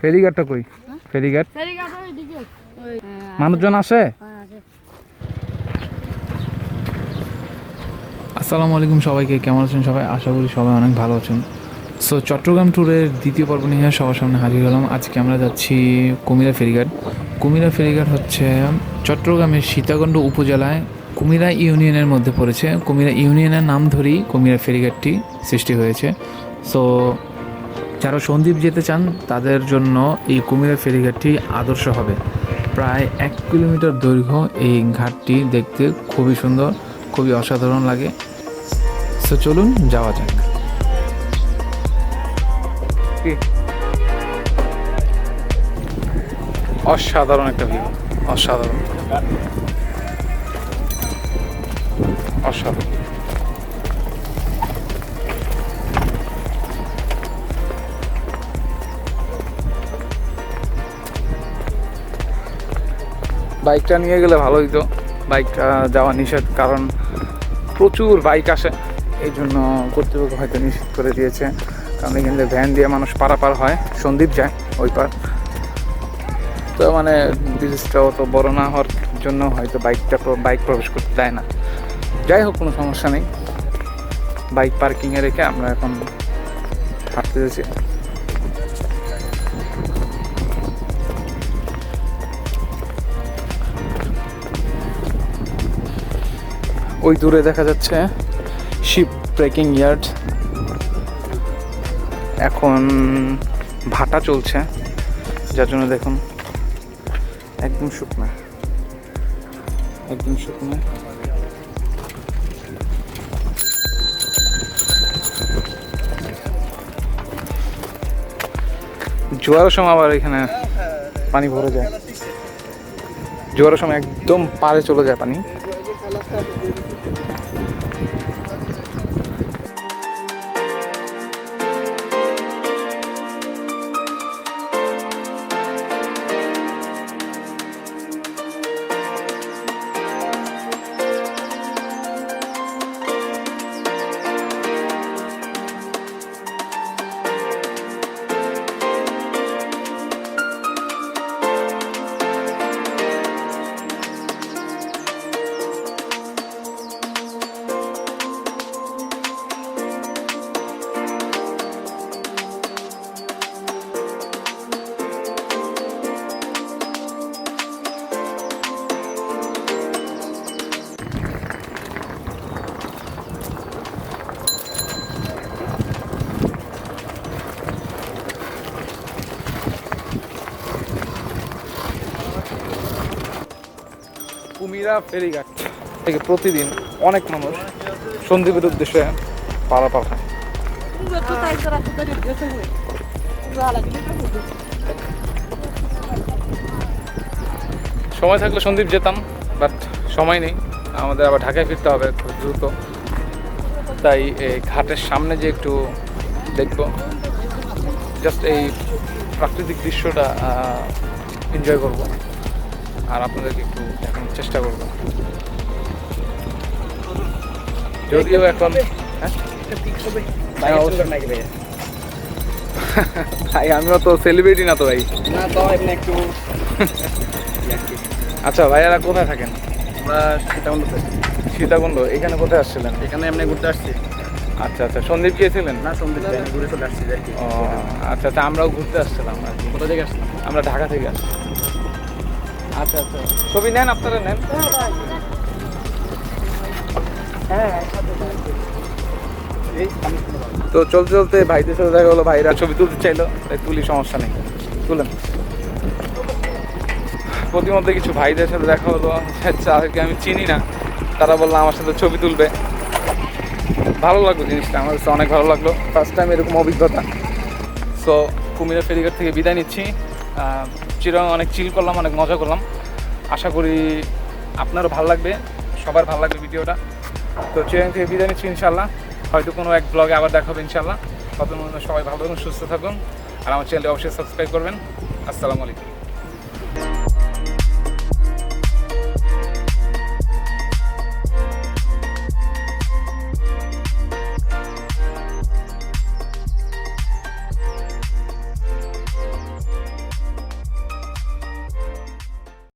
ফেরিঘাটটা কই? ফেরিঘাট মানুষজন আসে? আসসালামু আলাইকুম সবাইকে, কেমন আছেন সবাই? আশা করি সবাই অনেক ভালো আছেন। সো চট্টগ্রাম ট্যুরের দ্বিতীয় পর্ব নিয়ে সবার সামনে হাজির হলাম। আজকে আমরা যাচ্ছি কুমিরা ফেরিঘাট। কুমিরা ফেরিঘাট হচ্ছে চট্টগ্রামের সীতাকুণ্ড উপজেলায় কুমিরা ইউনিয়নের মধ্যে পড়েছে। কুমিরা ইউনিয়নের নাম ধরেই কুমিরা ফেরিঘাটটি সৃষ্টি হয়েছে। সো যারা সন্দ্বীপ যেতে চান তাদের জন্য এই কুমিরা ফেরিঘাটটি আদর্শ হবে। প্রায় 1 কিলোমিটার দৈর্ঘ্য এই ঘাটটি, দেখতে খুবই সুন্দর, খুবই অসাধারণ লাগে। সো চলুন যাওয়া যাক। অসাধারণ একটা ভিউ, অসাধারণ অসাধারণ। বাইকটা নিয়ে গেলে ভালো হইতো, বাইকটা যাওয়া নিষেধ, কারণ প্রচুর বাইক আসে, এই জন্য কর্তৃপক্ষ হয়তো নিষেধ করে দিয়েছে। কারণ এখানে ভ্যান দিয়ে মানুষ পারাপার হয়, সন্দ্বীপ যায় ওই পার। তো মানে ব্রিজটা অত বড় না হওয়ার জন্য হয়তো বাইক প্রবেশ করতে দেয় না। যাই হোক, কোনো সমস্যা নেই। বাইক পার্কিংয়ে রেখে আমরা এখন হাঁটতে যাচ্ছি। ওই দূরে দেখা যাচ্ছে শিপ ব্রেকিং ইয়ার্ড। এখন ভাটা চলছে, যার জন্য দেখুন একদম শুকনো, একদম শুকনো। জোয়ারের সময় আবার এখানে পানি ভরে যায়, জোয়ারের সময় একদম পাড়ে চলে যায় পানি। কুমিরা ফেরিঘাট থেকে প্রতিদিন অনেক মানুষ সন্দ্বীপের উদ্দেশ্যে পারাপার হয়। সময় থাকলে সন্দ্বীপ যেতাম, বাট সময় নেই, আমাদের আবার ঢাকায় ফিরতে হবে খুব দ্রুত। তাই এই ঘাটের সামনে যে একটু দেখবো, জাস্ট এই প্রাকৃতিক দৃশ্যটা এনজয় করব, আর আপনাদেরকে একটু দেখানোর চেষ্টা করব। যদিও এখন ভাই আমিও তো সেলিব্রিটি না তো ভাই। আচ্ছা ভাইয়ারা কোথায় থাকেন? আমরা সীতাকুণ্ড। এখানে কোথায় আসছিলেন? এখানে এমনি ঘুরতে আসছি। আচ্ছা আচ্ছা, সন্দ্বীপ গিয়েছিলেন? না, সন্ধ্যে ঘুরে চলে আসছি। ও আচ্ছা আচ্ছা, আমরাও ঘুরতে আসছিলাম আর কি। কোথা থেকে আসছি? আমরা ঢাকা থেকে আসছি। আচ্ছা আচ্ছা, ছবি নেন, আপনারা নেন। তো চলতে চলতে ভাইদের সাথে দেখা হলো, ভাইরা ছবি তুলতে চাইলো, তাই তুলি, সমস্যা নেই, তুলেন। প্রতিমধ্যে কিছু ভাইদের সাথে দেখা হলো, যাদেরকে আমি চিনি না, তারা বললো আমার সাথে ছবি তুলবে। ভালো লাগলো জিনিসটা, আমার কাছে অনেক ভালো লাগলো, ফার্স্ট টাইম এরকম অভিজ্ঞতা। সো কুমিরা ফেরিঘাট থেকে বিদায় নিচ্ছি। চিরং অনেক চিল করলাম, অনেক মজা করলাম। আশা করি আপনারও ভালো লাগবে, সবার ভালো লাগবে ভিডিওটা। তো চিরং থেকে বিদায় নিচ্ছি ইনশাল্লাহ। হয়তো কোনো এক ব্লগে আবার দেখা হবে ইনশাল্লাহ। ততক্ষণ সবাই ভালো থাকুন, সুস্থ থাকুন, আর আমার চ্যানেলটি অবশ্যই সাবস্ক্রাইব করবেন। আসসালামু আলাইকুম।